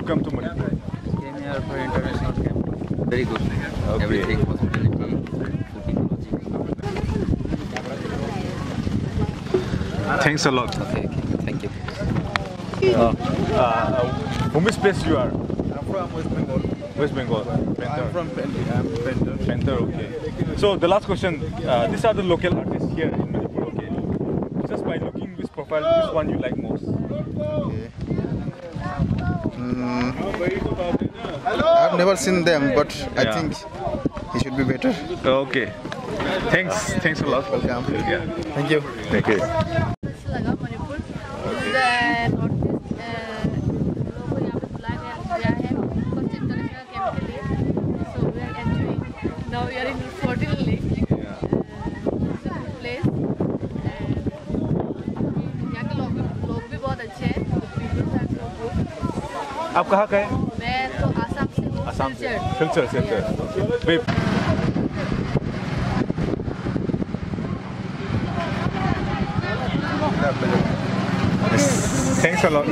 come to Manipur? Came here for international camp. Very good. Okay. Everything, hospitality, cooking, lodging. Thanks a lot. Okay, thank you. From which place you are? I'm from West Bengal. West Bengal. I'm from Panther. I'm Panther. Panther, okay. So the last question, these are the local artists here in Manipur, okay? Just by looking this profile, which one you like most? Okay. I've never seen them, but I Yeah. think he should be better. Okay. Thanks a lot. Welcome. Yeah. Thank you. Thank you. अच्छा लगा मणिपुर लोगों को यहाँ पे बुलाया गया है first international camp के लिए so we are enjoying now we are in 14 lake place यहाँ के लोग भी बहुत अच्छे हैं आप कहाँ का है? मैं तो आसाम से हूँ आसाम से। Silchar Silchar. Wait. Thanks a lot.